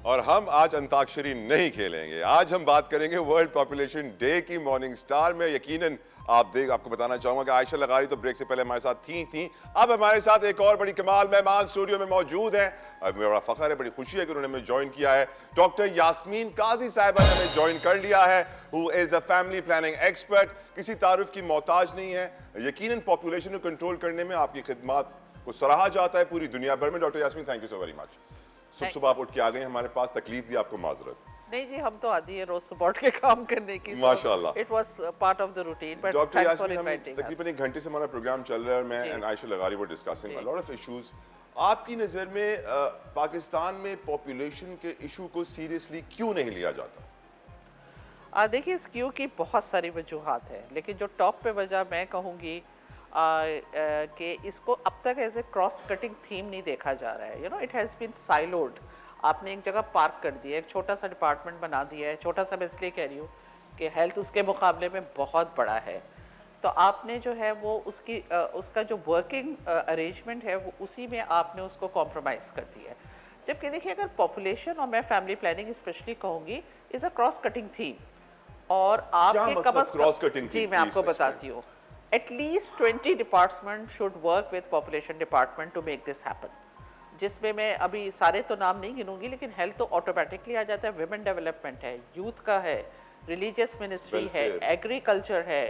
और हम आज अंताक्षरी नहीं खेलेंगे। आज हम बात करेंगे वर्ल्ड पॉपुलेशन डे की। मॉर्निंग स्टार में यकीनन आपको बताना चाहूंगा कि आयशा लगारी तो ब्रेक से पहले हमारे साथ थी। अब हमारे साथ एक और बड़ी कमाल मेहमान स्टूडियो में मौजूद हैं। अब मेरा फख्र है, बड़ी खुशी है कि उन्होंने हमें ज्वाइन किया है। डॉक्टर यास्मीन काजी साहिबा ने हमें ज्वाइन कर लिया है, who is a family planning expert. किसी तारुफ की मोहताज नहीं है। यकीनन पॉपुलेशन को कंट्रोल करने में आपकी खिदमत को सराहा जाता है पूरी दुनिया भर में। Doctor Yasmin, thank you so very much. सुबह आप उठ के आ गए हमारे पास, तकलीफ दी आपको माजरत। नहीं जी, हम तो आदि है रोज सुबह उठ के काम करने की। माशाल्लाह, it was part of the routine. But doctor thanks for Yasmin, हम इनवाइटिंग तकरीबन 1 घंटे से हमारा प्रोग्राम चल रहा है और मैं एंड आयशा लगारी वो discussing a lot of issues. आपकी नज़र में पाकिस्तान में पॉपुलेशन के इशू को सीरियसली क्यों नहीं लिया जाता? देखिए, इस क्यों की बहुत सारी वजूहात हैं, लेकिन जो टॉप पे वजह मैं कहूँगी कि इसको अब तक as a cross cutting theme नहीं देखा जा रहा है। It has been siloed. आपने एक जगह पार्क कर दिया, एक छोटा सा डिपार्टमेंट बना दिया है। छोटा सा मैं इसलिए कह रही हूँ कि हेल्थ उसके मुकाबले में बहुत बड़ा है। तो आपने जो है वो उसका जो वर्किंग अरेंजमेट है वो उसी में आपने उसको कॉम्प्रोमाइज़ कर दिया है। जबकि देखिए, अगर पॉपुलेशन और मैं फैमिली प्लानिंग स्पेशली कहूँगी is a cross cutting theme. और आपके कम अज़ क्रॉस कटिंग? जी, मैं आपको बताती हूँ। At least 20 department should work with population department to make this happen. जिसमें मैं अभी सारे तो नाम नहीं गिनूंगी, लेकिन हेल्थ तो ऑटोमेटिकली आ जाता है, विमेन डेवलपमेंट है, यूथ का है, रिलीजियस मिनिस्ट्री है, एग्रीकल्चर है,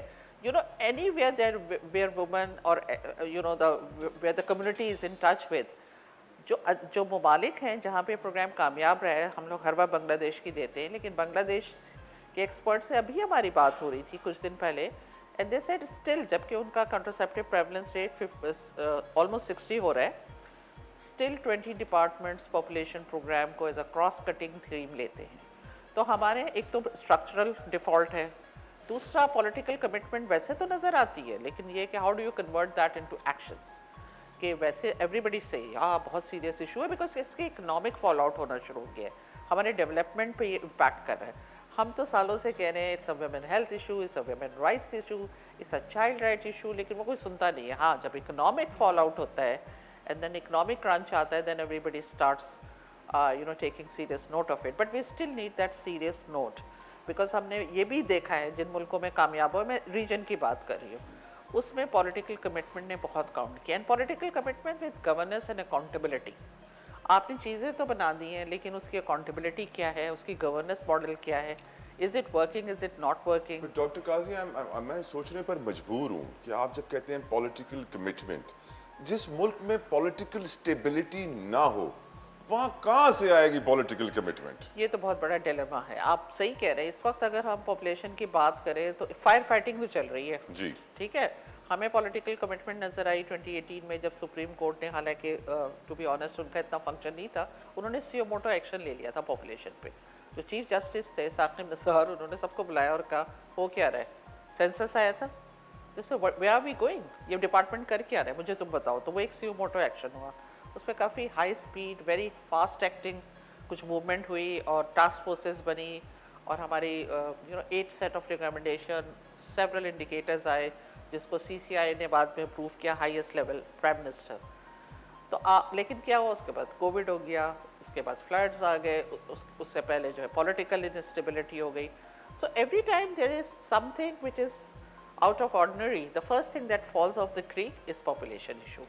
anywhere there where women or where the community is in touch with। जो ममालिक हैं जहाँ पे प्रोग्राम कामयाब रहा है, हम लोग हर बार बांग्लादेश की देते हैं, लेकिन बांग्लादेश के एक्सपर्ट से अभी हमारी बात हो रही थी कुछ दिन पहले, एंड दे सेड स्टिल, जबकि उनका कंट्रासेप्टिव प्रेवलेंस रेट ऑलमोस्ट 60 हो रहा है, स्टिल 20 डिपार्टमेंट्स पॉपुलेशन प्रोग्राम को as a cross cutting theme लेते हैं। तो हमारे एक तो स्ट्रक्चरल डिफ़ॉल्ट है, दूसरा पॉलिटिकल कमिटमेंट वैसे तो नज़र आती है, लेकिन ये कि how do you convert that into actions. कि वैसे एवरीबडी से बहुत सीरियस इशू है, बिकॉज इसके इकोनॉमिक फॉल आउट होना शुरू हो गया है, हमारे डेवलपमेंट पे ये इम्पैक्ट कर रहा है। हम तो सालों से कह रहे हैं it's a women health issue, it's a women rights issue, it's a child right issue, लेकिन वो कोई सुनता नहीं है। हाँ, जब इकोनॉमिक फॉल आउट होता है एंड देन इकोनॉमिक क्रंच आता है, then everybody starts taking serious note of it. But we still need that serious note, because हमने ये भी देखा है जिन मुल्कों में कामयाब हो, मैं रीजन की बात कर रही हूँ, उसमें पॉलिटिकल कमिटमेंट ने बहुत काउंट किया। And political commitment with governance and accountability. आपने चीज़ें तो बना दी हैं, लेकिन उसकी अकाउंटेबिलिटी क्या है, उसकी गवर्नेंस मॉडल क्या है, is it working, is it not working. Doctor Kazi, मैं सोचने पर मजबूर हूँ कि आप जब कहते हैं पॉलिटिकल कमिटमेंट, जिस मुल्क में पॉलिटिकल स्टेबिलिटी ना हो वहाँ कहाँ से आएगी पॉलिटिकल कमिटमेंट? ये तो बहुत बड़ा डिलेमा है। आप सही कह रहे हैं। इस वक्त अगर हम पॉपुलेशन की बात करें तो फायर फाइटिंग तो चल रही है जी, ठीक है। हमें पॉलिटिकल कमिटमेंट नज़र आई 2018 में, जब सुप्रीम कोर्ट ने, हालांकि टू बी ऑनेस्ट उनका इतना फंक्शन नहीं था, उन्होंने सियो मोटो एक्शन ले लिया था पॉपुलेशन पे। जो चीफ जस्टिस थे साकिब निसार, उन्होंने सबको बुलाया और कहा हो क्या रहा है, सेंसस आया था, जैसे वेयर आर वी गोइंग, ये डिपार्टमेंट कर क्या रहा है, मुझे तुम बताओ। तो वो एक सियो मोटो एक्शन हुआ, उस पर काफ़ी high speed, very fast acting कुछ मूवमेंट हुई और टास्क फोर्सेस बनी, और हमारी 8 set of recommendation, several indicators आए, जिसको CCI ने बाद में अप्रूव किया, हाईएस्ट लेवल प्राइम मिनिस्टर। तो लेकिन क्या हुआ, उसके बाद कोविड हो गया, उसके बाद फ्लड्स आ गए, उससे पहले जो है पॉलिटिकल इनस्टेबिलिटी हो गई। So every time there is something which is out of ordinary, the first thing that falls off the tree is population issue।